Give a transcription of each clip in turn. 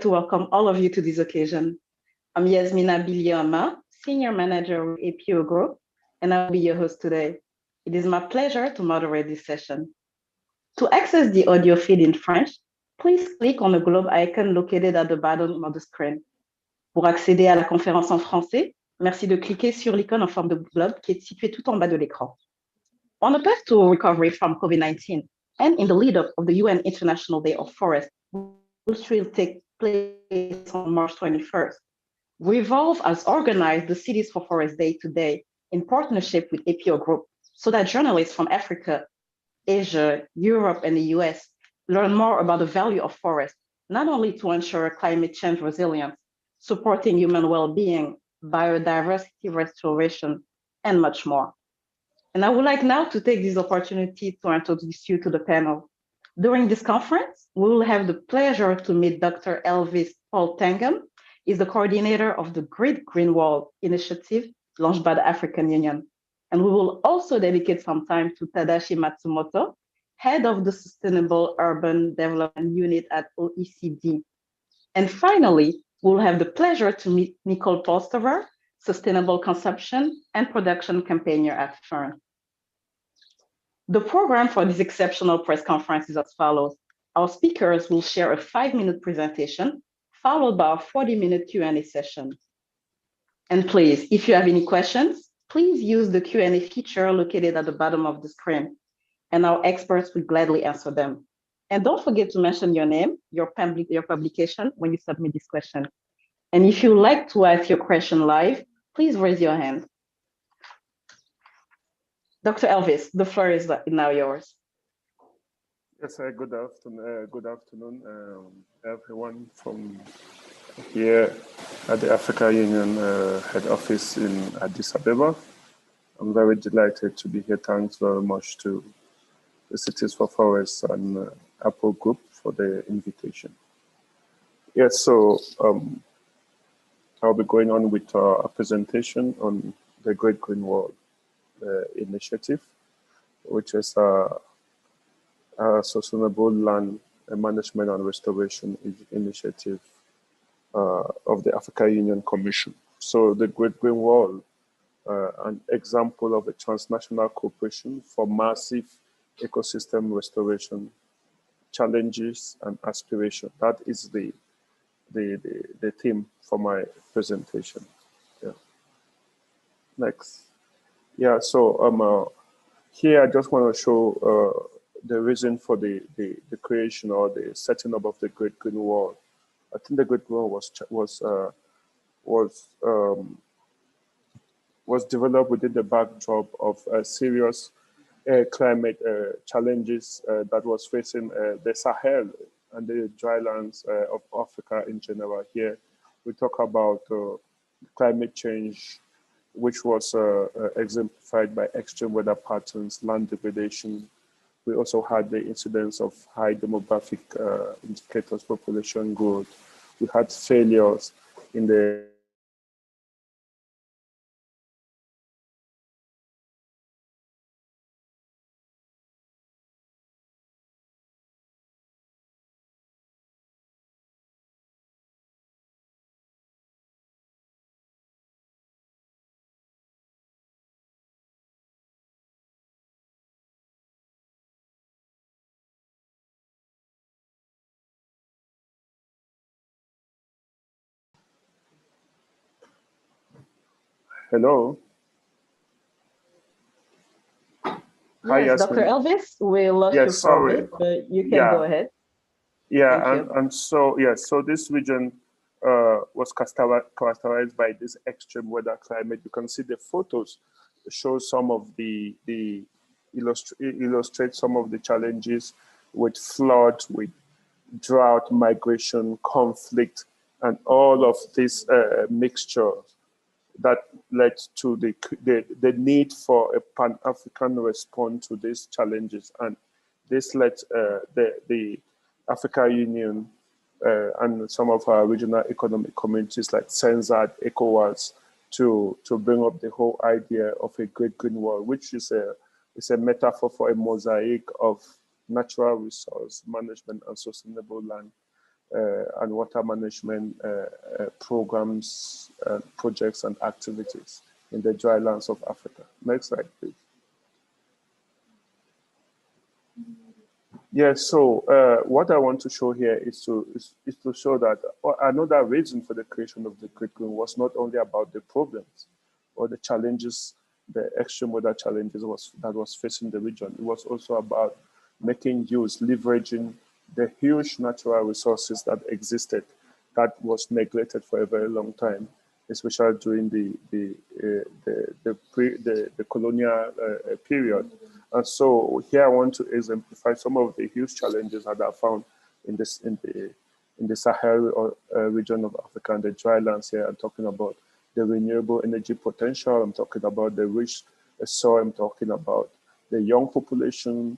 to welcome all of you to this occasion. I'm Yasmina Biliama, Senior Manager with APO Group, and I'll be your host today. It is my pleasure to moderate this session. To access the audio feed in French, please click on the globe icon located at the bottom of the screen. Pour accéder à la conférence en français, merci de cliquer sur l'icône en forme de globe qui est située tout en bas de l'écran. On the path to recovery from COVID-19 and in the lead-up of the UN International Day of Forest, which will take place on March 21st, Revolve has organized the Cities for Forest Day today in partnership with APO Group so that journalists from Africa, Asia, Europe, and the US learn more about the value of forests, not only to ensure climate change resilience, supporting human well-being, biodiversity restoration, and much more. And I would like now to take this opportunity to introduce you to the panel. During this conference, we will have the pleasure to meet Dr. Elvis Paul Tangem. He's the coordinator of the Great Green Wall initiative launched by the African Union. And we will also dedicate some time to Tadashi Matsumoto, head of the Sustainable Urban Development Unit at OECD. And finally, we'll have the pleasure to meet Nicole Polsterer, Sustainable Consumption and Production Campaigner at Fern. The program for this exceptional press conference is as follows. Our speakers will share a 5-minute presentation, followed by a 40-minute Q&A session. And please, if you have any questions, please use the Q&A feature located at the bottom of the screen, and our experts will gladly answer them. And don't forget to mention your name, your publication when you submit this question. And if you like to ask your question live, please raise your hand. Dr. Elvis, the floor is now yours. Yes, good afternoon, everyone from here at the African Union head office in Addis Ababa. I'm very delighted to be here. Thanks very much to the Cities for Forests and Apple Group for the invitation. Yes, so I'll be going on with a presentation on the Great Green Wall initiative, which is a sustainable land management and restoration initiative of the African Union Commission. So the Great Green Wall, an example of a transnational cooperation for massive ecosystem restoration, challenges and aspiration. That is the theme for my presentation. Yeah. Next. Yeah, so here I just want to show the reason for the creation or the setting up of the Great Green Wall. I think the Great Green Wall was developed within the backdrop of serious climate challenges that was facing the Sahel and the drylands of Africa in general. Here we talk about climate change, which was exemplified by extreme weather patterns, land degradation. We also had the incidence of high demographic indicators, population growth. We had failures in the Hello. Yes, Dr. Elvis, we lost you for a bit, but you can go ahead. Yeah, and so so this region was characterized by this extreme weather climate. You can see the photos show some of the illustrate some of the challenges with flood, with drought, migration, conflict, and all of this mixture that led to the need for a Pan-African response to these challenges. And this led the African Union and some of our regional economic communities like CENSAD, ECOWAS, to bring up the whole idea of a Great Green Wall, which is a metaphor for a mosaic of natural resource management and sustainable land and water management programs, projects, and activities in the drylands of Africa. Next slide, please. Yeah, so what I want to show here is to show that another reason for the creation of the Great Green was not only about the problems or the challenges, the extreme weather challenges that was facing the region. It was also about making use, leveraging the huge natural resources that existed that was neglected for a very long time, especially during the colonial period. And so here I want to exemplify some of the huge challenges that are found in the Sahel region of Africa and the drylands here. I'm talking about the renewable energy potential. I'm talking about the rich soil. I'm talking about the young population,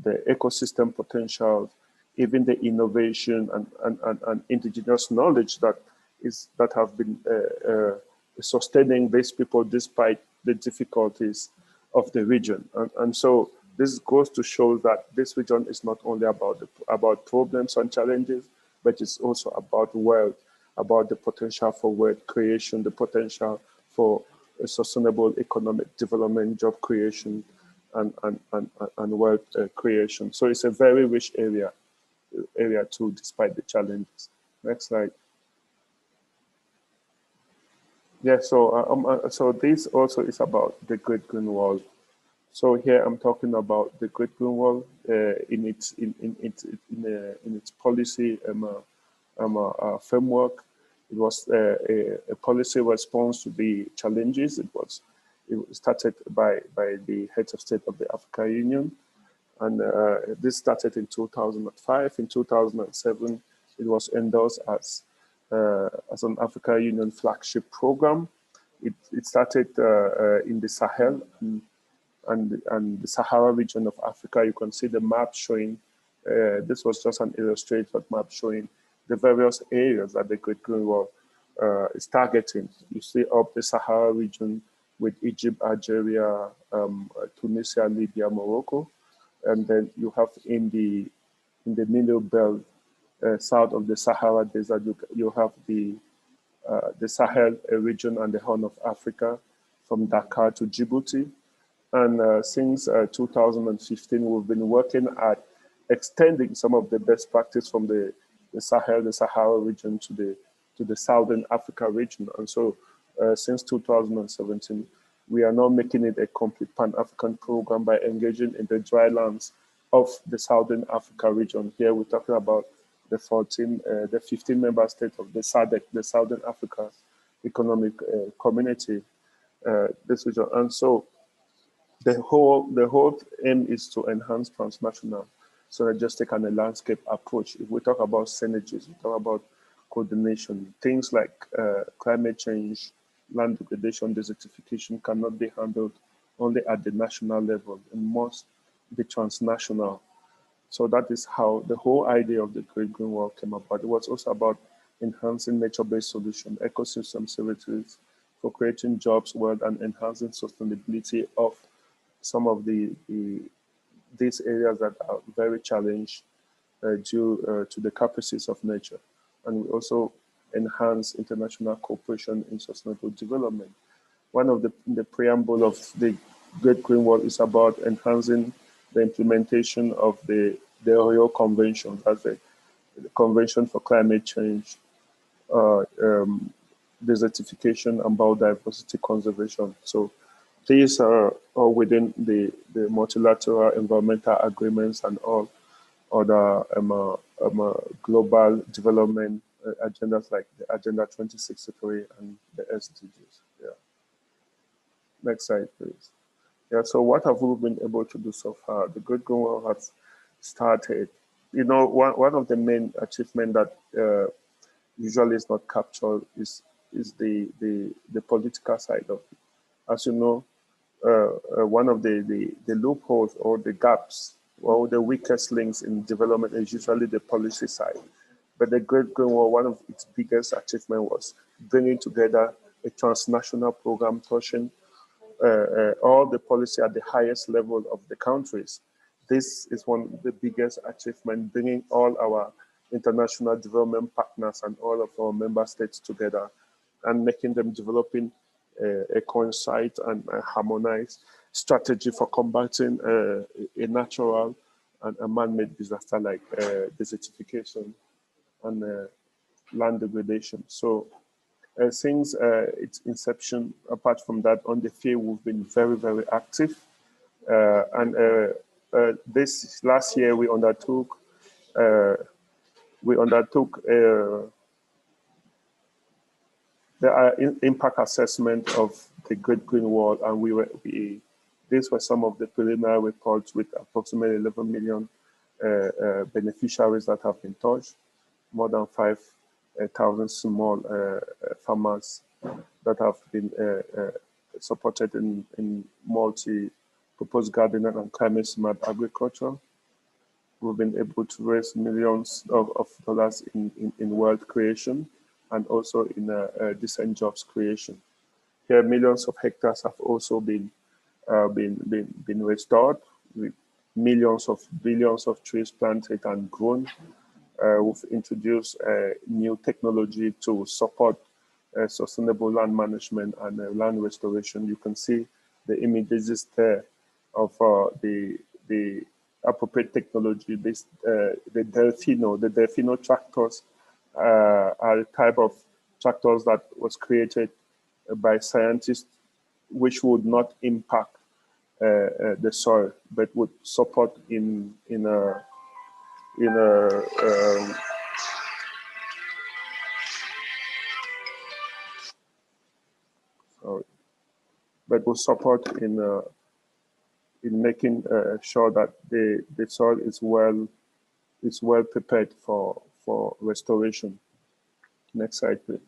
the ecosystem potential, even the innovation and indigenous knowledge that have been sustaining these people despite the difficulties of the region. And so this goes to show that this region is not only about problems and challenges, but it's also about wealth, about the potential for wealth creation, the potential for a sustainable economic development, job creation, and wealth creation. So it's a very rich area too, despite the challenges. Next slide. Yeah, so this also is about the Great Green Wall. So here I'm talking about the Great Green Wall in its policy framework. It was a policy response to the challenges. It started by the heads of state of the African Union, and this started in 2005. In 2007, it was endorsed as an African Union flagship program. It started in the Sahel and the Sahara region of Africa. You can see the map showing, this was just an illustrated map showing the various areas that the Great Green Wall is targeting. You see up the Sahara region with Egypt, Algeria, Tunisia, Libya, Morocco. And then you have in the middle belt, south of the Sahara Desert, you have the Sahel region and the Horn of Africa, from Dakar to Djibouti. And since 2015, we've been working at extending some of the best practice from the Sahel, the Sahara region to the Southern Africa region. And so since 2017, we are now making it a complete Pan-African program by engaging in the drylands of the Southern Africa region. Here we're talking about the 15 member states of the SADC, the Southern Africa Economic Community, this region. And so the whole aim is to enhance transnational synergistic and a landscape approach. If we talk about synergies, we talk about coordination, things like climate change, land degradation, desertification cannot be handled only at the national level. It must be transnational. So that is how the whole idea of the Great Green Wall came about. It was also about enhancing nature-based solutions, ecosystem services, for creating jobs, wealth, and enhancing sustainability of some of these areas that are very challenged due to the caprices of nature. And we also enhance international cooperation in sustainable development. One of the preamble of the Great Green Wall is about enhancing the implementation of the Rio Convention, that's the Convention for Climate Change, desertification, and biodiversity conservation. So these are all within the multilateral environmental agreements and all other global development agendas like the Agenda 2063 and the SDGs. Yeah. Next slide, please. Yeah, so what have we been able to do so far? The Great Green Wall has started. You know, one of the main achievements that usually is not captured is the political side of it. As you know, one of the loopholes or the gaps or the weakest links in development is usually the policy side. But the Great Green Wall, one of its biggest achievements was bringing together a transnational program touching all the policy at the highest level of the countries. This is one of the biggest achievements, bringing all our international development partners and all of our member states together and making them developing a coincide and a harmonized strategy for combating a natural and a man-made disaster like desertification and land degradation. So since its inception, apart from that, on the field, we've been very, very active. This last year, we undertook the impact assessment of the Great Green Wall, and these were some of the preliminary reports with approximately 11 million beneficiaries that have been touched, more than 5,000 small farmers that have been supported in multi-purpose gardening and climate-smart agriculture. We've been able to raise millions of dollars in wealth creation and also in decent jobs creation. Here, millions of hectares have also been restored, with billions of trees planted and grown. We've introduced new technology to support sustainable land management and land restoration. You can see the images there of the appropriate technology. The Delfino tractors are a type of tractors that was created by scientists, which would not impact the soil, but would support in making sure that the soil is well prepared for restoration. Next slide, please.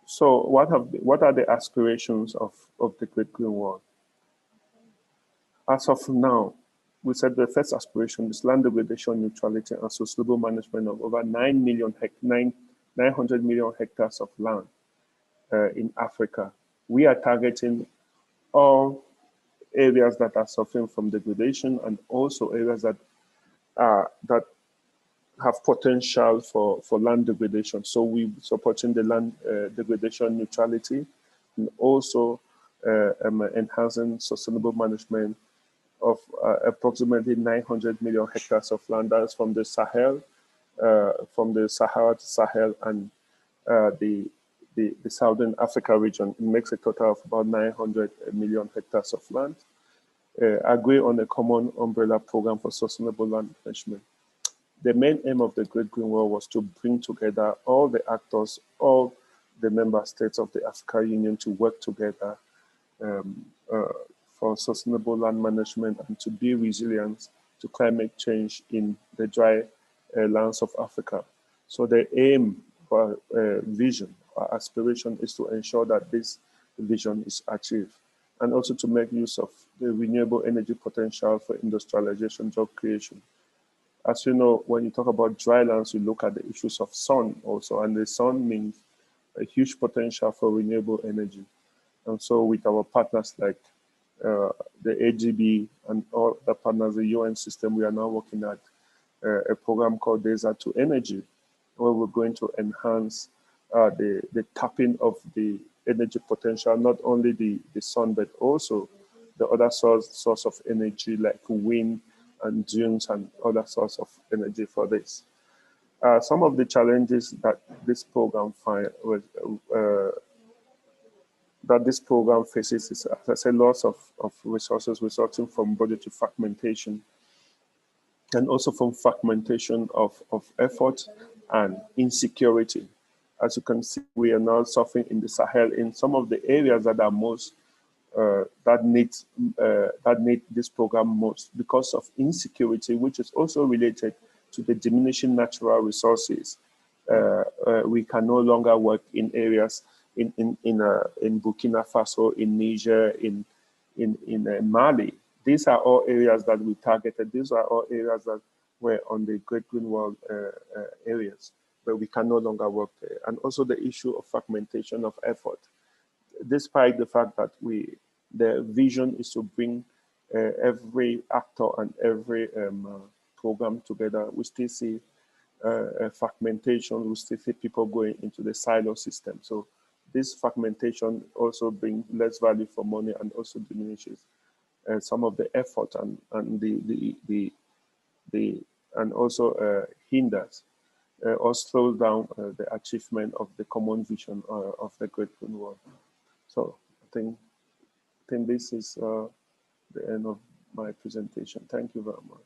So what are the aspirations of the Great Green Wall? As of now, we said the first aspiration is land degradation neutrality and sustainable management of over 900 million hectares of land in Africa. We are targeting all areas that are suffering from degradation and also areas that have potential for land degradation. So we're supporting the land degradation neutrality and also enhancing sustainable management of approximately 900 million hectares of land. That's from the Sahel, from the Sahara to Sahel and the Southern Africa region. It makes a total of about 900 million hectares of land. Agree on a common umbrella program for sustainable land management. The main aim of the Great Green Wall was to bring together all the actors, all the member states of the African Union to work together for sustainable land management and to be resilient to climate change in the dry lands of Africa. So the aim for vision or aspiration is to ensure that this vision is achieved and also to make use of the renewable energy potential for industrialization, job creation. As you know, when you talk about dry lands, you look at the issues of sun also, and the sun means a huge potential for renewable energy. And so with our partners like the AGB and all the partners, the UN system, we are now working at a program called Desert to Energy, where we're going to enhance the tapping of the energy potential, not only the sun, but also the other source of energy like wind and dunes and other source of energy for this. Some of the challenges that this program faces is, as I said, loss of resources resulting from budgetary fragmentation and also from fragmentation of effort and insecurity. As you can see, we are now suffering in the Sahel in some of the areas that are most that need this program most because of insecurity, which is also related to the diminishing natural resources. We can no longer work in areas in Burkina Faso, in Niger, in Mali. These are all areas that we targeted. These are all areas that were on the Great Green Wall areas, but we can no longer work there. And also the issue of fragmentation of effort. Despite the fact that the vision is to bring every actor and every program together, we still see fragmentation. We still see people going into the silo system. So this fragmentation also brings less value for money and also diminishes some of the effort and also hinders or slows down the achievement of the common vision of the Great Green Wall. So I think this is the end of my presentation. Thank you very much.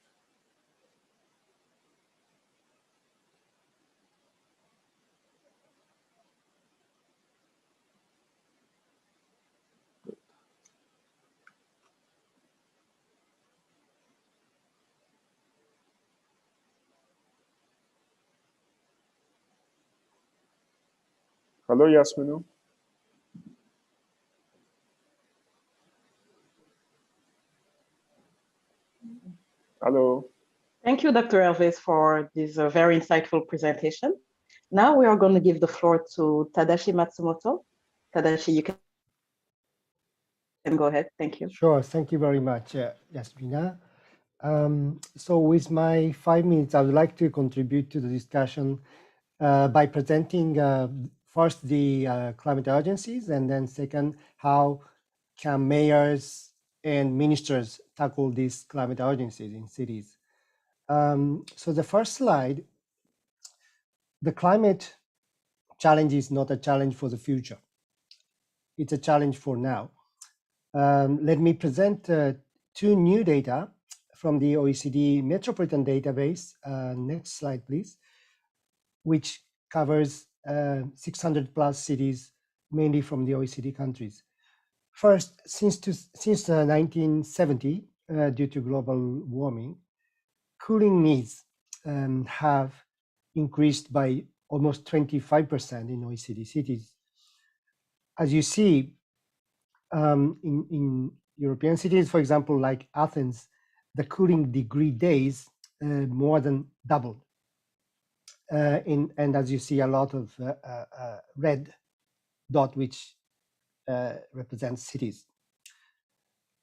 Hello, Yasminu. Hello. Thank you, Dr. Elvis, for this very insightful presentation. Now we are going to give the floor to Tadashi Matsumoto. Tadashi, you can go ahead. Thank you. Sure. Thank you very much, Yasmina. So with my 5 minutes, I would like to contribute to the discussion by presenting first the climate urgencies, and then second, how can mayors and ministers tackle these climate urgencies in cities. So the first slide, the climate challenge is not a challenge for the future. It's a challenge for now. Let me present two new data from the OECD Metropolitan Database. Next slide, please, which covers 600 plus cities, mainly from the OECD countries. First, since 1970, due to global warming, cooling needs have increased by almost 25% in OECD cities. As you see, in European cities, for example, like Athens, the cooling degree days more than doubled. And as you see, a lot of red dot, which represents cities,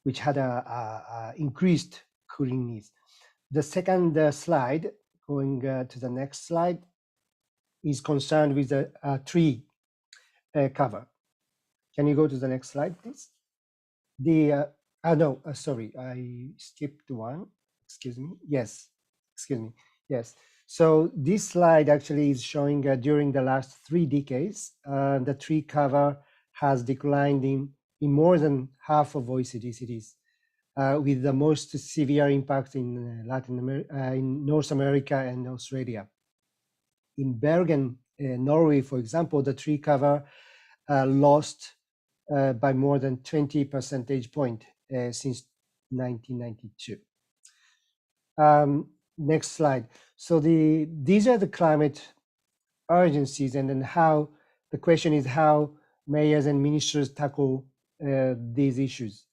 which had a increased cooling needs. The second slide, going to the next slide, is concerned with the tree cover. Can you go to the next slide, please? The no, sorry, I skipped one. Excuse me. Yes, excuse me. Yes. So this slide actually is showing during the last 3 decades, the tree cover has declined in more than half of OECD cities, with the most severe impact in Latin America, in North America and Australia. In Bergen, Norway, for example, the tree cover lost by more than 20 percentage point since 1992. Next slide. So these are the climate urgencies, and then how the question is how mayors and ministers tackle these issues.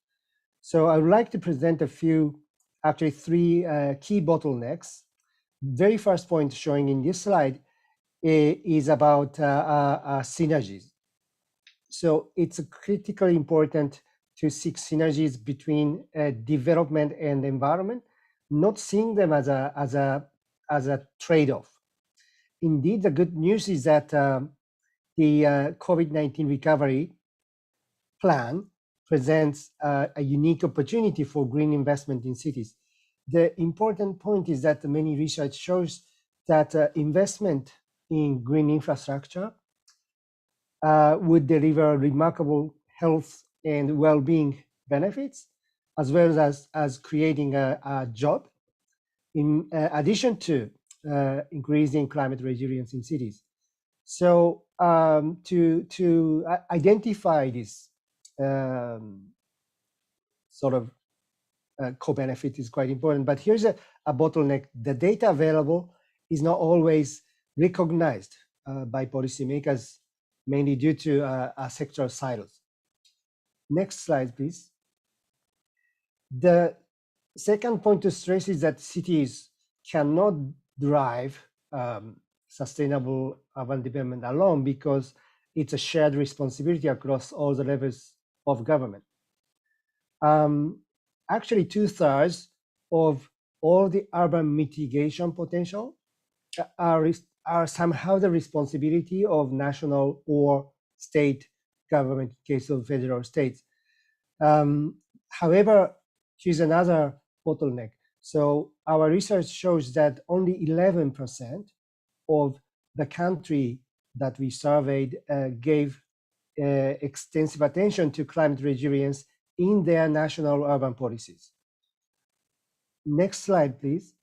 So I would like to present a few, actually 3 key bottlenecks. Very first point showing in this slide is about synergies. So it's critically important to seek synergies between development and environment, not seeing them as a trade-off. Indeed, the good news is that the COVID-19 recovery plan presents a unique opportunity for green investment in cities. The important point is that many research shows that investment in green infrastructure would deliver remarkable health and well-being benefits, as well as creating a job, in addition to increasing climate resilience in cities. So to identify this sort of co-benefit is quite important. But here's a bottleneck. The data available is not always recognized by policymakers, mainly due to sectoral silos. Next slide, please. The second point to stress is that cities cannot drive sustainable urban development alone, because it's a shared responsibility across all the levels of government. Actually, 2/3 of all the urban mitigation potential are somehow the responsibility of national or state government, in case of federal states. However, here's another bottleneck. So our research shows that only 11% of the country that we surveyed gave extensive attention to climate resilience in their national urban policies. Next slide, please.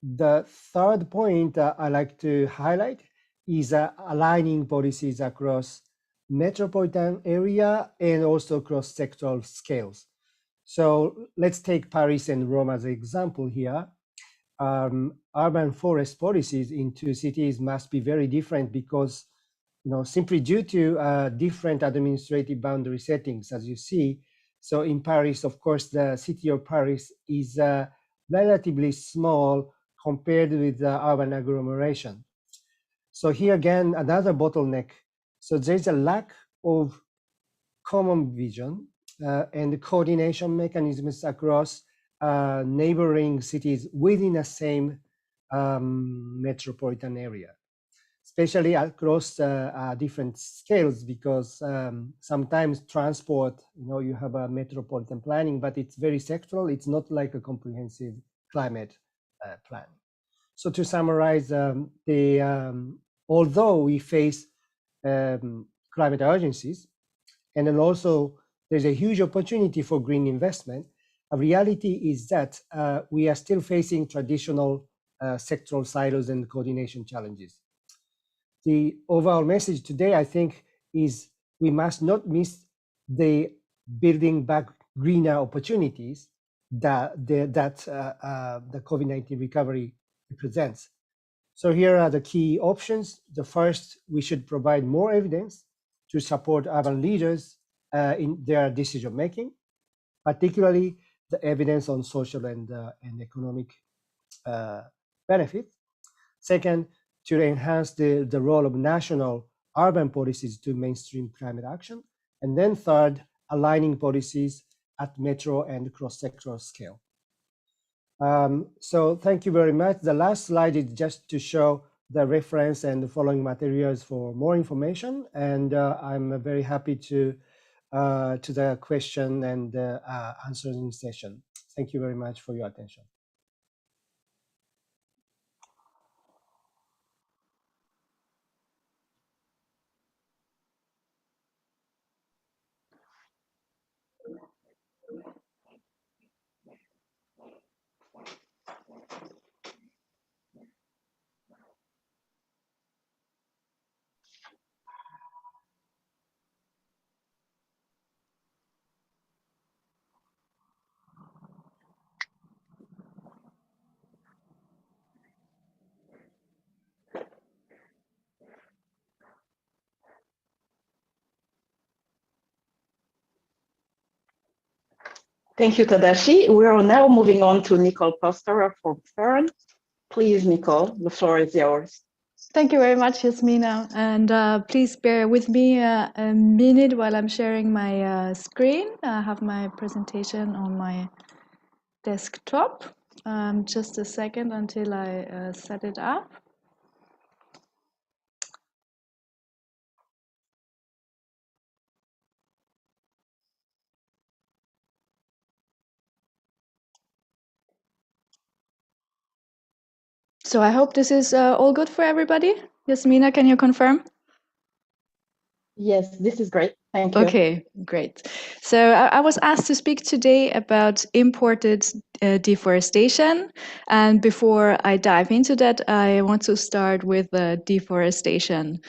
The third point I like to highlight is aligning policies across metropolitan area and also across sectoral scales. So let's take Paris and Rome as an example here. Urban forest policies in two cities must be very different because, simply due to different administrative boundary settings, as you see. So in Paris, of course, the city of Paris is relatively small compared with the urban agglomeration. So here again, another bottleneck. So there's a lack of common vision and coordination mechanisms across neighboring cities within the same metropolitan area, especially across different scales, because sometimes transport, you have a metropolitan planning, but it's very sectoral. It's not like a comprehensive climate plan. So to summarize, although we face climate urgencies, and then also there's a huge opportunity for green investment, a reality is that we are still facing traditional sectoral silos and coordination challenges. The overall message today, I think, is we must not miss the building back greener opportunities that the COVID-19 recovery represents. So here are the key options. The first, we should provide more evidence to support urban leaders in their decision making, particularly the evidence on social and economic benefits. Second, to enhance the role of national urban policies to mainstream climate action. And then third, aligning policies at metro and cross-sectoral scale. So thank you very much. The last slide is just to show the reference and the following materials for more information. And I'm very happy to the question and answering session. Thank you very much for your attention. Thank you, Tadashi. We are now moving on to Nicole Posterer from Fern. Please, Nicole, the floor is yours. Thank you very much, Yasmina. And please bear with me a minute while I'm sharing my screen. I have my presentation on my desktop. Just a second until I set it up. So I hope this is all good for everybody. Yasmina, can you confirm? Yes, this is great. Thank you. Okay, great. So I was asked to speak today about imported deforestation. And before I dive into that, I want to start with deforestation.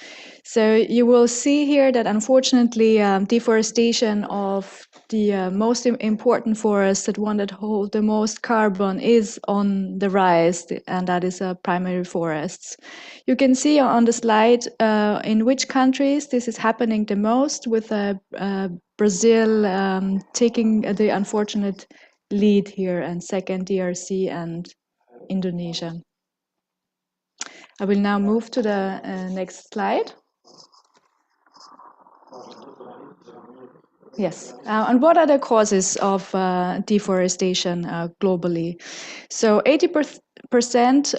So you will see here that unfortunately, deforestation of the most important forests, the one that hold the most carbon, is on the rise, and that is primary forests. You can see on the slide in which countries this is happening the most, with Brazil taking the unfortunate lead here, and second DRC and Indonesia. I will now move to the next slide. Yes. And what are the causes of deforestation globally? So 80%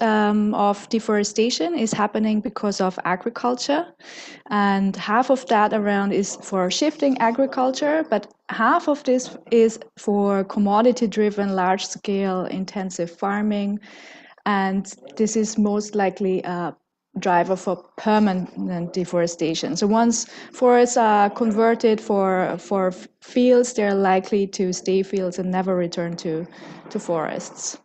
of deforestation is happening because of agriculture, and half of that around is for shifting agriculture, but half of this is for commodity-driven, large-scale, intensive farming, and this is most likely a driver for permanent deforestation. So once forests are converted for fields, they're likely to stay fields and never return to forests.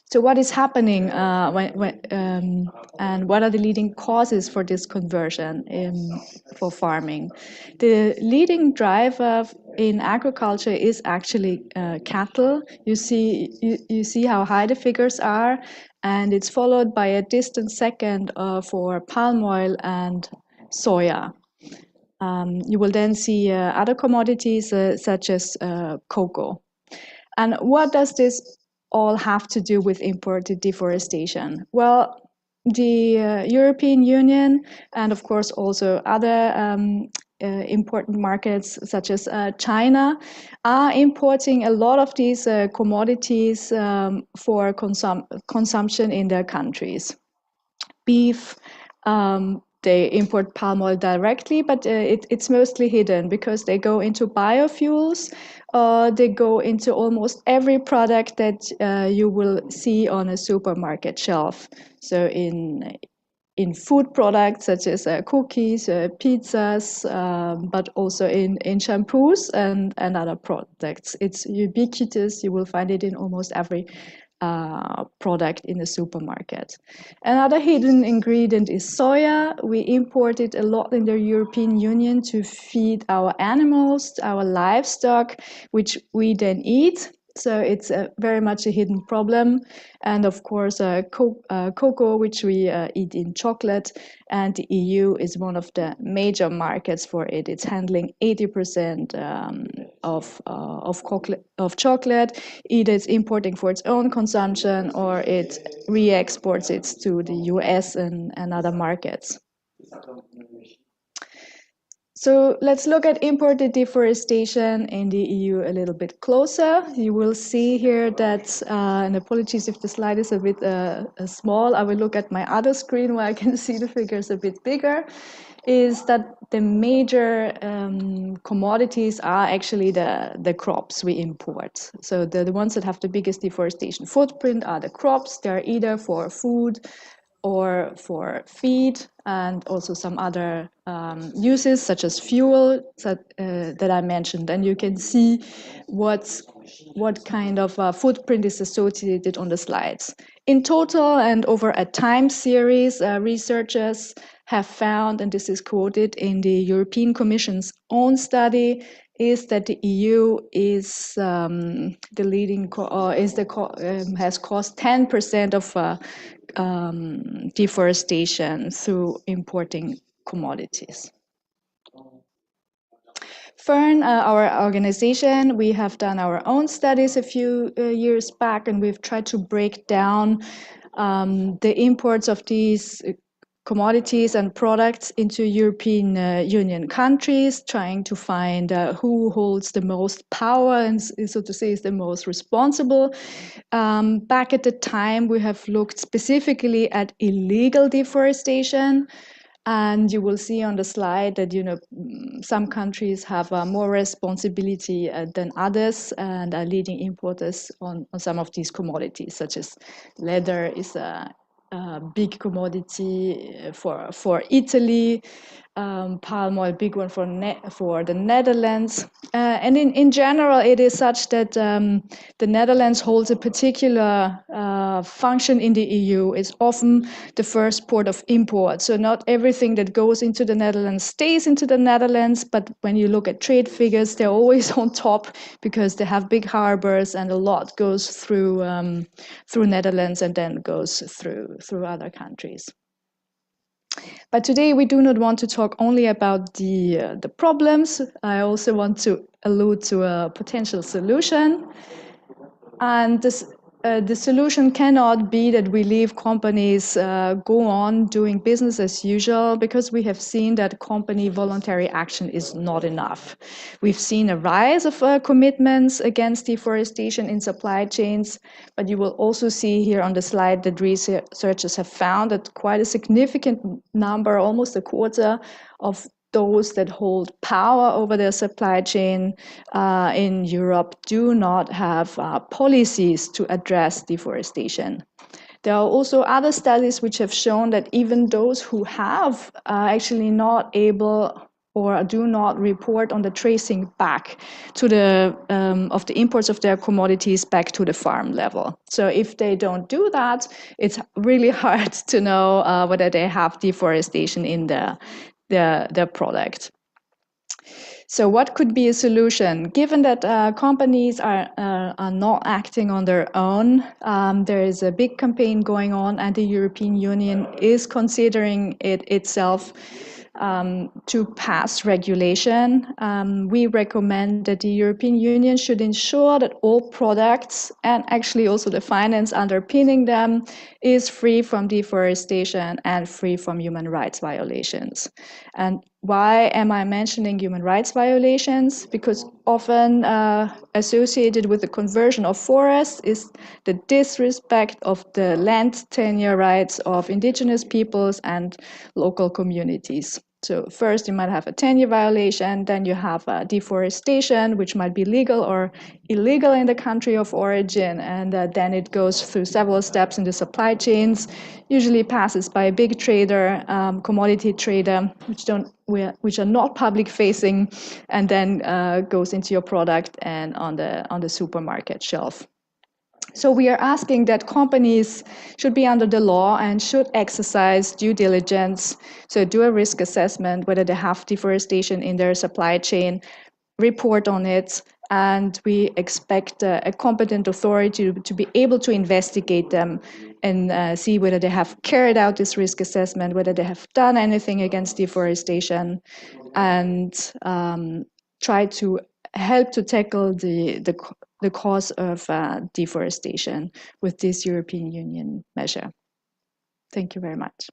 So what is happening and what are the leading causes for this conversion for farming? The leading driver in agriculture is actually cattle. You see how high the figures are, and it's followed by a distant second for palm oil and soya. You will then see other commodities such as cocoa. And what does this all have to do with imported deforestation? Well, the European Union and of course also other important markets such as China are importing a lot of these commodities for consumption in their countries. Beef, they import palm oil directly, but it's mostly hidden because they go into biofuels. They go into almost every product that you will see on a supermarket shelf. So in food products such as cookies, pizzas, but also in shampoos and other products. It's ubiquitous. You will find it in almost every product in the supermarket. Another hidden ingredient is soya. We import it a lot in the European Union to feed our animals, our livestock, which we then eat. So it's very much a hidden problem. And of course, cocoa, which we eat in chocolate. And the EU is one of the major markets for it. It's handling 80% of chocolate. Either it's importing for its own consumption or it re-exports it to the US and other markets. So let's look at imported deforestation in the EU a little bit closer. You will see here that, and apologies if the slide is a bit small, I will look at my other screen where I can see the figures a bit bigger, is that the major commodities are actually the crops we import. So the ones that have the biggest deforestation footprint are the crops. They're either for food or for feed, and also some other uses such as fuel that I mentioned. And you can see what kind of footprint is associated on the slides. In total and over a time series, researchers have found, and this is quoted in the European Commission's own study, is that the EU is the leading, has caused 10% of deforestation through importing commodities. Fern, our organization, we have done our own studies a few years back, and we've tried to break down the imports of these commodities and products into European Union countries, trying to find who holds the most power and, so to say, is the most responsible. Back at the time, we have looked specifically at illegal deforestation. And you will see on the slide that, some countries have more responsibility than others and are leading importers on some of these commodities, such as leather is a big commodity for Italy, palm oil, big one for the Netherlands. And in general, it is such that the Netherlands holds a particular function in the EU. It's often the first port of import. So not everything that goes into the Netherlands stays into the Netherlands, but when you look at trade figures, they're always on top because they have big harbors and a lot goes through Netherlands and then goes through other countries. But today we do not want to talk only about the problems. I also want to allude to a potential solution. And the solution cannot be that we leave companies go on doing business as usual, because we have seen that company voluntary action is not enough. We've seen a rise of commitments against deforestation in supply chains, but you will also see here on the slide that researchers have found that quite a significant number, almost a quarter of those that hold power over their supply chain in Europe do not have policies to address deforestation. There are also other studies which have shown that even those who have are actually not able or do not report on the tracing back to the of the imports of their commodities back to the farm level. So if they don't do that, it's really hard to know whether they have deforestation in their product. So what could be a solution? Given that companies are not acting on their own, there is a big campaign going on, and the European Union is considering it itself to pass regulation. We recommend that the European Union should ensure that all products, and actually also the finance underpinning them, is free from deforestation and free from human rights violations. And why am I mentioning human rights violations? Because often associated with the conversion of forests is the disrespect of the land tenure rights of indigenous peoples and local communities. So first you might have a tenure violation, then you have deforestation, which might be legal or illegal in the country of origin, and then it goes through several steps in the supply chains, usually passes by a big trader, commodity trader, which are not public facing, and then goes into your product and on the supermarket shelf. So we are asking that companies should be under the law and should exercise due diligence. So do a risk assessment, whether they have deforestation in their supply chain, report on it, and we expect a competent authority to be able to investigate them and see whether they have carried out this risk assessment, whether they have done anything against deforestation, and try to help to tackle the cause of deforestation with this European Union measure. Thank you very much.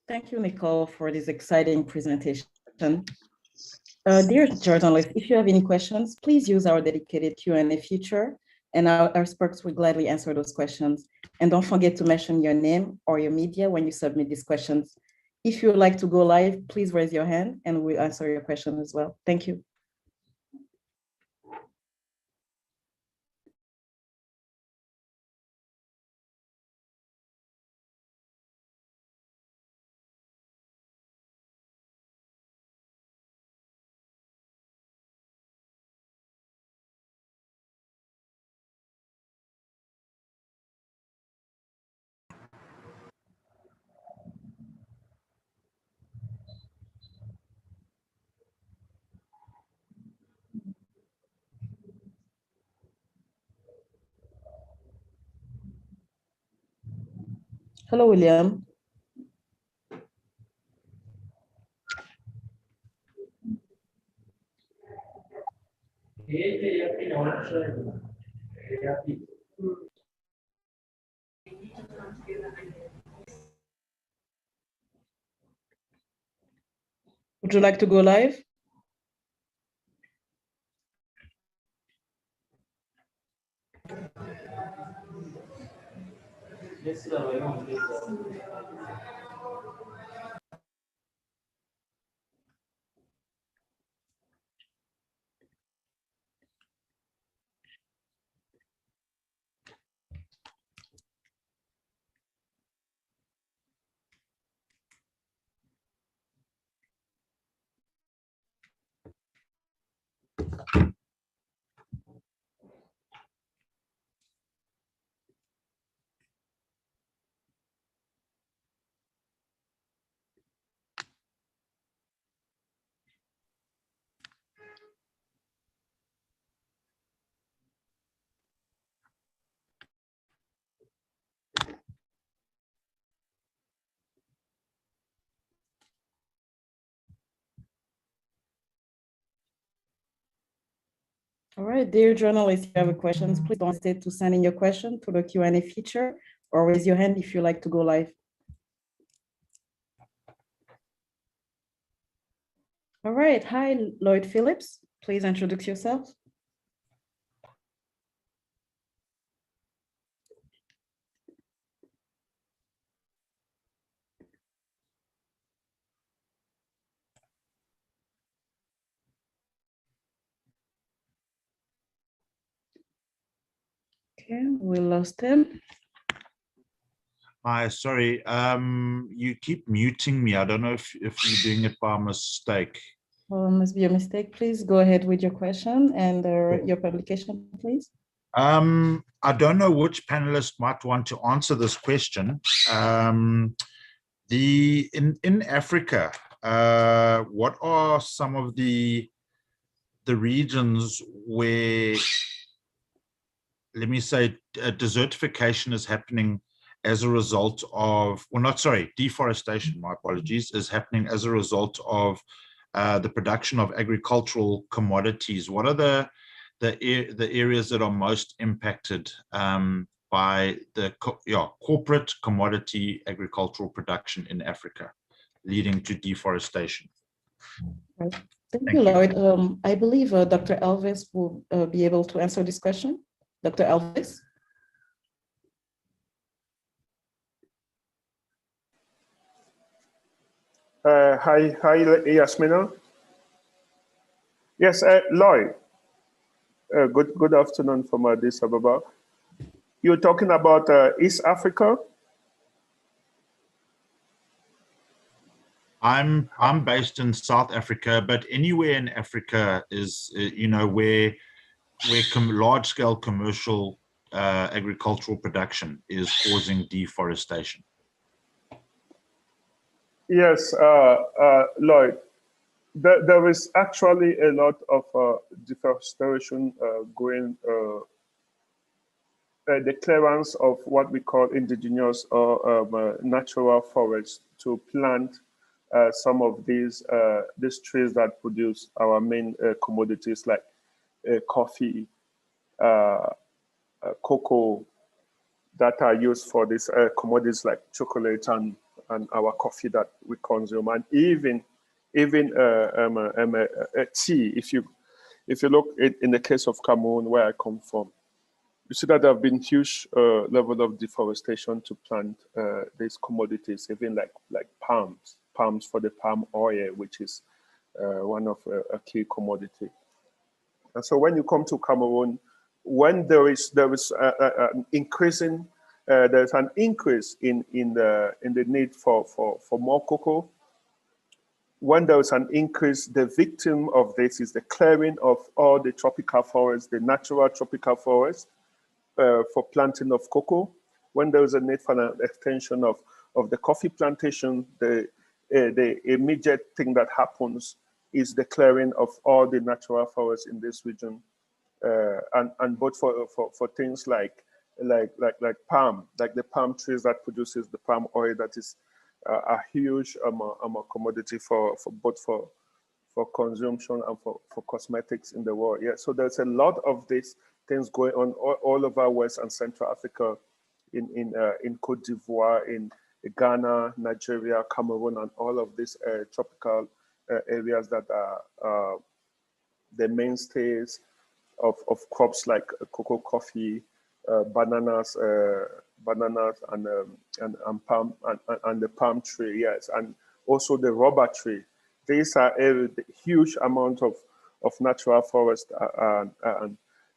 Thank you, Nicole, for this exciting presentation. Dear journalists, if you have any questions, please use our dedicated Q&A feature, and our experts will gladly answer those questions. And don't forget to mention your name or your media when you submit these questions. If you would like to go live, please raise your hand and we'll answer your question as well. Thank you. Hello, William. Would you like to go live? All right, dear journalists, if you have a questions, please don't hesitate to send in your question to the Q&A feature or raise your hand if you like to go live. All right, hi, Lloyd Phillips. Please introduce yourself. Okay, we lost him. Hi, sorry. You keep muting me. I don't know if you're doing it by mistake. Must be a mistake. Please go ahead with your question and your publication, please. I don't know which panelist might want to answer this question. In Africa, what are some of the regions where, let me say, desertification is happening as a result of, well, not sorry, deforestation, my apologies, is happening as a result of the production of agricultural commodities? What are the areas that are most impacted by the corporate commodity agricultural production in Africa, leading to deforestation? Right. Thank you, Lloyd. I believe Dr. Elvis will be able to answer this question. Dr. Elvis? Hi, Yasmina. Yes, Lloyd. Good afternoon from Addis Ababa. You're talking about East Africa? I'm based in South Africa, but anywhere in Africa is, where large-scale commercial agricultural production is causing deforestation. Yes, Lloyd. There is actually a lot of deforestation going, the clearance of what we call indigenous or natural forests to plant some of these trees that produce our main commodities like coffee, cocoa, that are used for these commodities like chocolate and our coffee that we consume, and even tea. If you look in the case of Cameroon, where I come from, you see that there have been huge level of deforestation to plant these commodities, even like palms for the palm oil, which is one of a key commodity. And so when you come to Cameroon, when there is an increasing there's an increase in the need for more cocoa. When there is an increase, the victim of this is the clearing of all the tropical forests, the natural tropical forests, for planting of cocoa. When there is a need for an extension of the coffee plantation, the immediate thing that happens is the clearing of all the natural forests in this region, and both for things like palm, like the palm trees that produces the palm oil, that is a huge commodity for both for consumption and for cosmetics in the world. Yeah, so there's a lot of these things going on all over West and Central Africa, in Cote d'Ivoire, in Ghana, Nigeria, Cameroon, and all of these tropical areas that are the mainstays of crops like cocoa, coffee, bananas and palm and the palm tree, yes, and also the rubber tree. These are a huge amount of natural forest and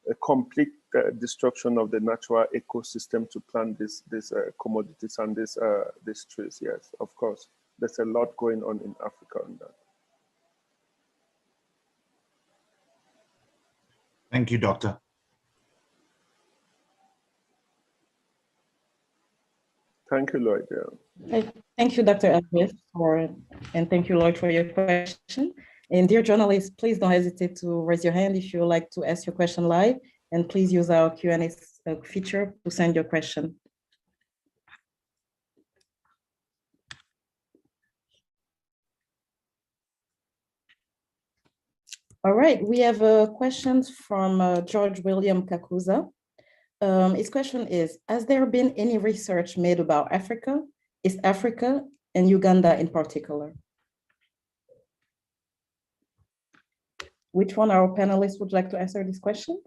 a complete destruction of the natural ecosystem to plant these commodities and these trees. Yes, of course, there's a lot going on in Africa on that. Thank you, Doctor. Thank you, Lloyd. Yeah. Thank you, Dr. Elvis, and thank you, Lloyd, for your question. And dear journalists, please don't hesitate to raise your hand if you would like to ask your question live, and please use our Q&A feature to send your question. All right, we have a question from George William Kakuza. His question is, has there been any research made about Africa, East Africa, and Uganda in particular? Which one of our panelists would like to answer these questions?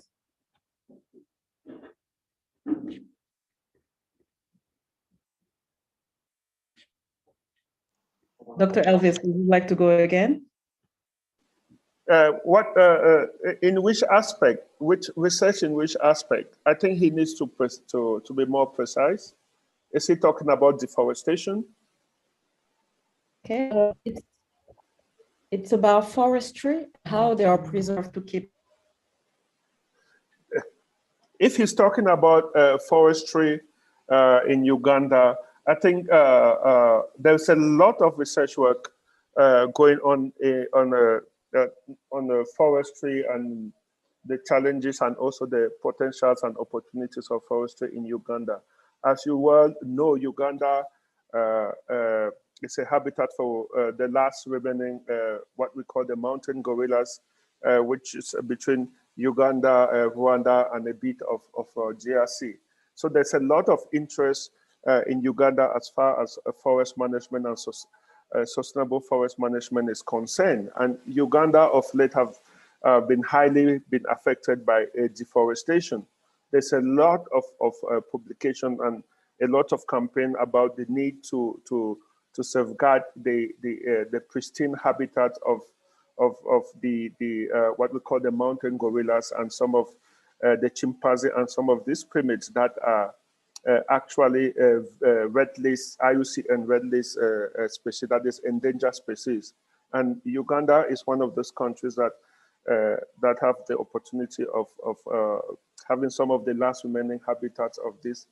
Dr. Elvis, would you like to go again? In which aspect? Which research in which aspect? I think he needs to be more precise. Is he talking about deforestation? Okay, it's about forestry, how they are preserved to keep. If he's talking about forestry in Uganda, I think there's a lot of research work going on the forestry and the challenges and also the potentials and opportunities of forestry in Uganda. As you well know, Uganda is a habitat for the last remaining, what we call the mountain gorillas, which is between Uganda, Rwanda, and a bit of DRC. So there's a lot of interest in Uganda as far as forest management and sustainable forest management is concerned. And Uganda of late have been highly affected by deforestation. There's a lot of publication and a lot of campaign about the need to safeguard the pristine habitat of the what we call the mountain gorillas and some of the chimpanzee and some of these primates that are actually red list, IUCN red list species, that is endangered species. And Uganda is one of those countries that have the opportunity of having some of the last remaining habitats of these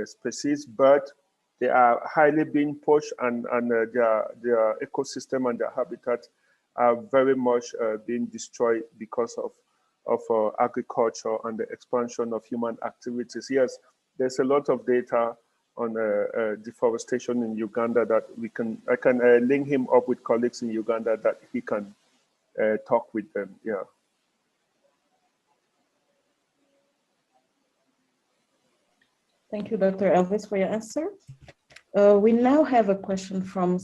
species, but they are highly being pushed, and their ecosystem and their habitat are very much being destroyed because of agriculture and the expansion of human activities. Yes, there's a lot of data on deforestation in Uganda that I can link him up with colleagues in Uganda that he can talk with them. Yeah. Thank you, Dr. Elvis, for your answer. We now have a question from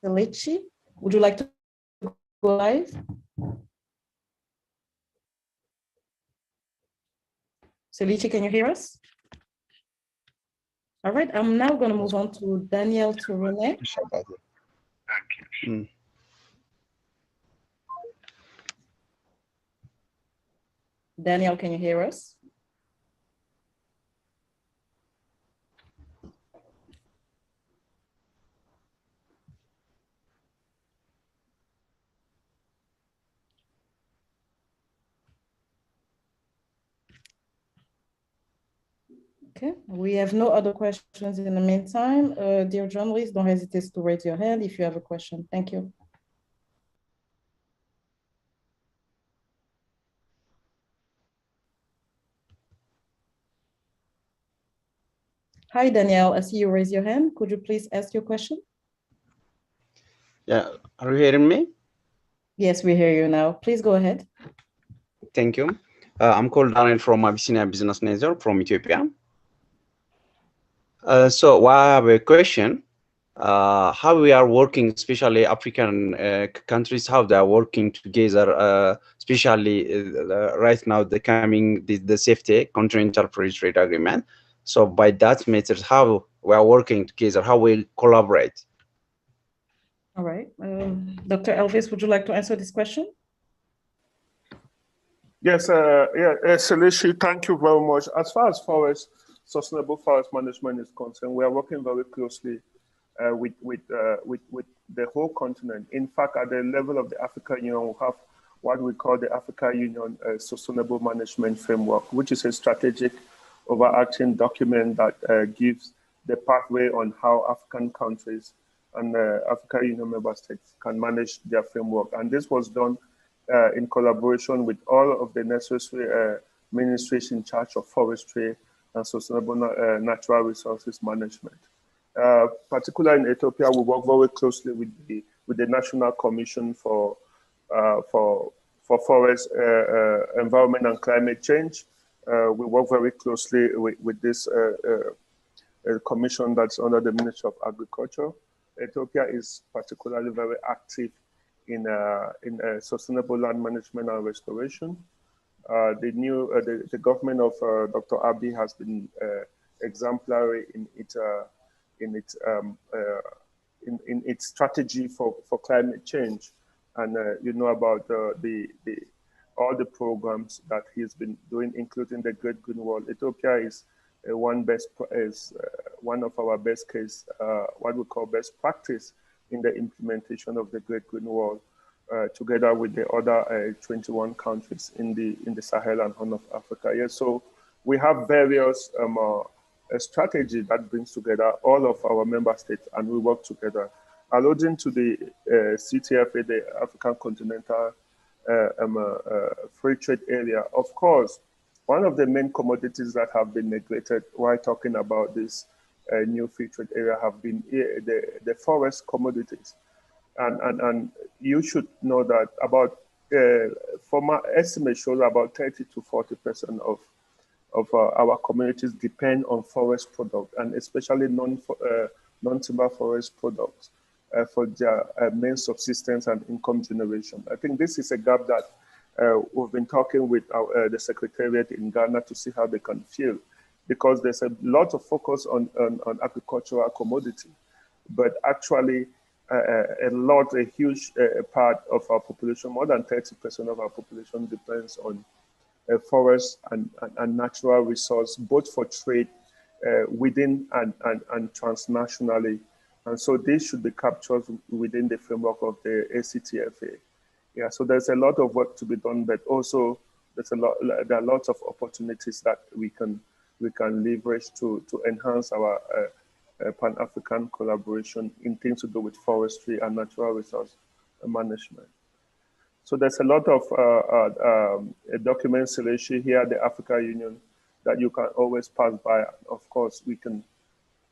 Selichi. Would you like to go live? Selichi, can you hear us? All right, I'm now going to move on to Daniel Turune. Daniel, can you hear us? Okay, we have no other questions in the meantime. Dear journalists, don't hesitate to raise your hand if you have a question. Thank you. Hi, Danielle, I see you raise your hand. Could you please ask your question? Yeah, are you hearing me? Yes, we hear you now. Please go ahead. Thank you. I'm called Daniel from Abyssinia Business Network from Ethiopia. So I have a question. How we are working, especially African countries, how they are working together, especially right now, the safety continental free trade agreement. So by that matters, how we are working together, how we collaborate. All right. Dr. Elvis, would you like to answer this question? Yes, Selishi, thank you very much. As far as sustainable forest management is concerned, we are working very closely with the whole continent. In fact, at the level of the African Union, we have what we call the African Union Sustainable Management Framework, which is a strategic overarching document that gives the pathway on how African countries and African Union member states can manage their framework. And this was done in collaboration with all of the necessary ministries in charge of forestry and sustainable natural resources management. Particularly in Ethiopia, we work very closely with the National Commission for for Forest, Environment and Climate Change. We work very closely with this commission that's under the Ministry of Agriculture. Ethiopia is particularly very active in sustainable land management and restoration. The government of Dr. Abiy has been exemplary in its strategy for climate change, and you know about all the programs that he's been doing, including the Great Green Wall. Ethiopia is one of our best case, what we call best practice in the implementation of the Great Green Wall, together with the other 21 countries in the Sahel and Horn of Africa. Yes, so we have various strategy that brings together all of our member states, and we work together. Alluding to the C4F, the African Continental Free Trade Area, of course, one of the main commodities that have been neglected while talking about this new free trade area have been the forest commodities. And you should know that about, from our estimate shows about 30 to 40% of our communities depend on forest products, and especially non-timber forest products for their main subsistence and income generation. I think this is a gap that we've been talking with the Secretariat in Ghana to see how they can fill, because there's a lot of focus on agricultural commodity, but actually a huge part of our population, more than 30% of our population depends on forest and natural resource, both for trade within and transnationally. And so this should be captured within the framework of the ACTFA. Yeah, so there's a lot of work to be done, but also there are lots of opportunities that we can leverage to enhance our Pan-African collaboration in things to do with forestry and natural resource management. So there's a lot of documents here at the African Union that you can always pass by. Of course,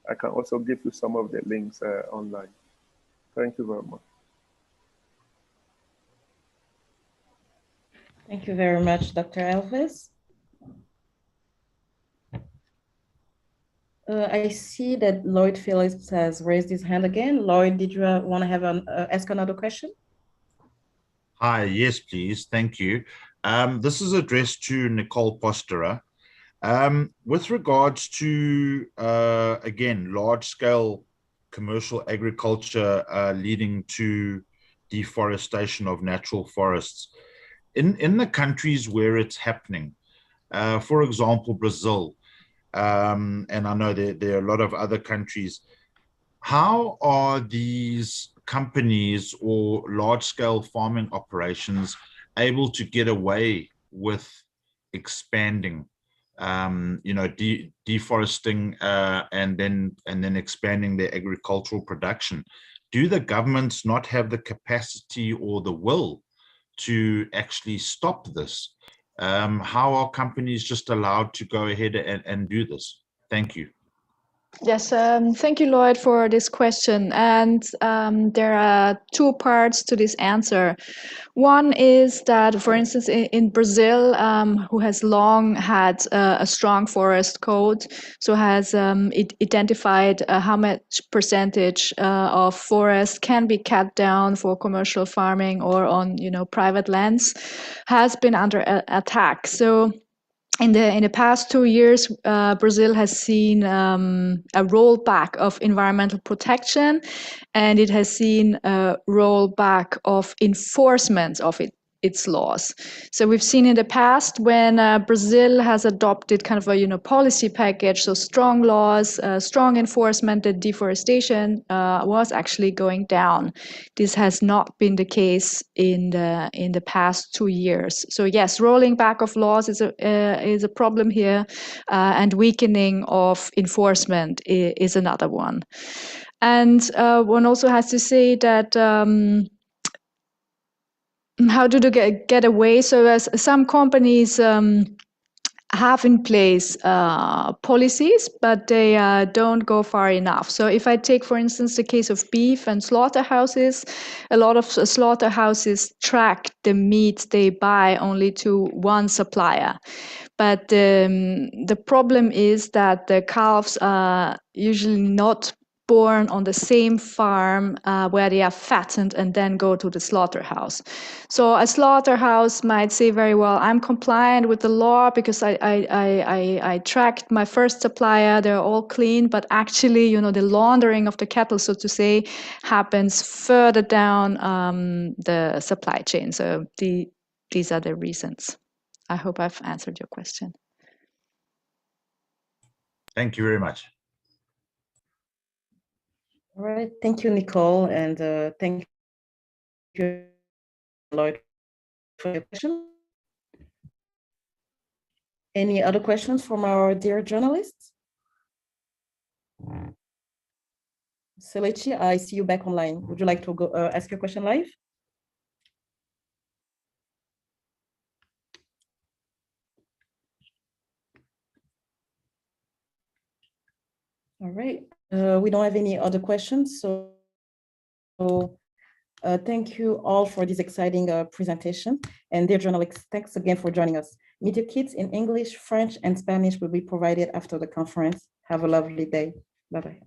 I can also give you some of the links online. Thank you very much. Thank you very much, Dr. Elvis. I see that Lloyd Phillips has raised his hand again. Lloyd, did you want to ask another question? Hi, yes, please. Thank you. This is addressed to Nicole Postera. With regards to, again, large-scale commercial agriculture leading to deforestation of natural forests, in the countries where it's happening, for example, Brazil, and I know there are a lot of other countries, how are these companies or large-scale farming operations able to get away with expanding, deforesting and then expanding their agricultural production? Do the governments not have the capacity or the will to actually stop this? How are companies just allowed to go ahead and do this? Thank you. Yes, thank you, Lloyd, for this question. And there are two parts to this answer. One is that, for instance, in Brazil, who has long had a strong forest code, so has identified how much percentage of forest can be cut down for commercial farming or on private lands, has been under attack. So in the past 2 years, Brazil has seen a rollback of environmental protection, and it has seen a rollback of enforcement of its laws. So we've seen in the past when Brazil has adopted kind of a policy package, so strong laws, strong enforcement, that deforestation was actually going down. This has not been the case in the past 2 years. So yes, rolling back of laws is a problem here, and weakening of enforcement is another one. And one also has to say that how do they get away? So as some companies have in place policies, but they don't go far enough. So if I take, for instance, the case of beef and slaughterhouses, a lot of slaughterhouses track the meat they buy only to one supplier. But the problem is that the calves are usually not born on the same farm where they are fattened and then go to the slaughterhouse. So a slaughterhouse might say very well, I'm compliant with the law because I tracked my first supplier, they're all clean, but actually, you know, the laundering of the cattle, so to say, happens further down the supply chain. So these are the reasons. I hope I've answered your question. Thank you very much. All right, thank you, Nicole, and thank you, Lloyd, for your question. Any other questions from our dear journalists? Selechi, I see you back online. Would you like to go ask your question live? All right, we don't have any other questions, so thank you all for this exciting presentation. And dear journalists, thanks again for joining us. Media kits in English, French, and Spanish will be provided after the conference. Have a lovely day. Bye-bye.